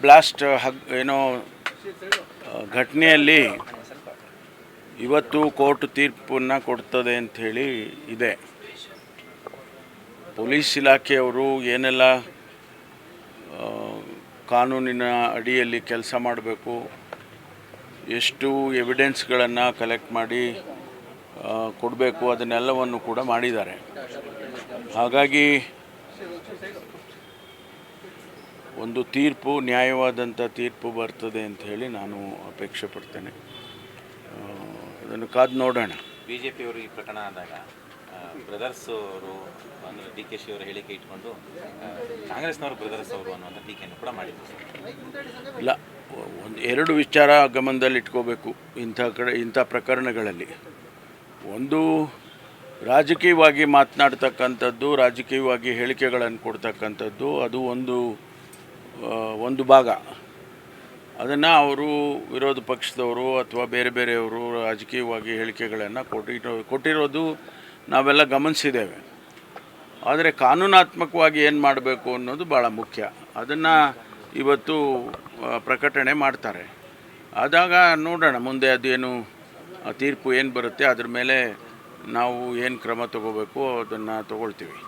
Blast ಏನೋ ಘಟನೆಯಲ್ಲಿ ಇವತ್ತು ಕೋರ್ಟ್ ತೀರ್ಪನ್ನು ಕೊಡ್ತದೆ ಅಂಥೇಳಿ ಇದೆ. ಪೊಲೀಸ್ ಇಲಾಖೆಯವರು ಏನೆಲ್ಲ ಕಾನೂನಿನ ಅಡಿಯಲ್ಲಿ ಕೆಲಸ ಮಾಡಬೇಕು, ಎಷ್ಟು ಎವಿಡೆನ್ಸ್ಗಳನ್ನು ಕಲೆಕ್ಟ್ ಮಾಡಿ ಕೊಡಬೇಕು, ಅದನ್ನೆಲ್ಲವನ್ನು ಕೂಡ ಮಾಡಿದ್ದಾರೆ. ಹಾಗಾಗಿ ಒಂದು ತೀರ್ಪು, ನ್ಯಾಯವಾದಂಥ ತೀರ್ಪು ಬರ್ತದೆ ಅಂತ ಹೇಳಿ ನಾನು ಅಪೇಕ್ಷೆ ಪಡ್ತೇನೆ. ಅದನ್ನು ಕಾದು ನೋಡೋಣ. ಬಿಜೆಪಿಯವರು ಈ ಪ್ರಕರಣ ಆದಾಗ ಬ್ರದರ್ಸ್ ಅವರು ಅಂದರೆ DKಶಿ ಅವರ ಹೇಳಿಕೆ ಇಟ್ಕೊಂಡು ಕಾಂಗ್ರೆಸ್ನವರು ಬ್ರದರ್ಸ್ ಅವರು ಅನ್ನುವಂಥ ಟೀಕೆಯನ್ನು ಕೂಡ ಮಾಡಿದ್ರು. ಇಲ್ಲ, ಎರಡು ವಿಚಾರ ಗಮನದಲ್ಲಿ ಇಟ್ಕೋಬೇಕು ಇಂಥ ಪ್ರಕರಣಗಳಲ್ಲಿ. ಒಂದು, ರಾಜಕೀಯವಾಗಿ ಮಾತನಾಡ್ತಕ್ಕಂಥದ್ದು, ರಾಜಕೀಯವಾಗಿ ಹೇಳಿಕೆಗಳನ್ನು ಕೊಡ್ತಕ್ಕಂಥದ್ದು, ಅದು ಒಂದು ಭಾಗ. ಅದನ್ನು ಅವರು ವಿರೋಧ ಪಕ್ಷದವರು ಅಥವಾ ಬೇರೆ ಬೇರೆಯವರು ರಾಜಕೀಯವಾಗಿ ಹೇಳಿಕೆಗಳನ್ನು ಕೊಟ್ಟಿರೋದು ನಾವೆಲ್ಲ ಗಮನಿಸಿದ್ದೇವೆ. ಆದರೆ ಕಾನೂನಾತ್ಮಕವಾಗಿ ಏನು ಮಾಡಬೇಕು ಅನ್ನೋದು ಭಾಳ ಮುಖ್ಯ. ಅದನ್ನು ಇವತ್ತು ಪ್ರಕಟಣೆ ಮಾಡ್ತಾರೆ. ಆದಾಗ ನೋಡೋಣ ಮುಂದೆ ಅದೇನು ತೀರ್ಪು ಏನು ಬರುತ್ತೆ, ಅದ್ರ ಮೇಲೆ ನಾವು ಏನು ಕ್ರಮ ತಗೋಬೇಕು ಅದನ್ನು ತಗೊಳ್ತೀವಿ.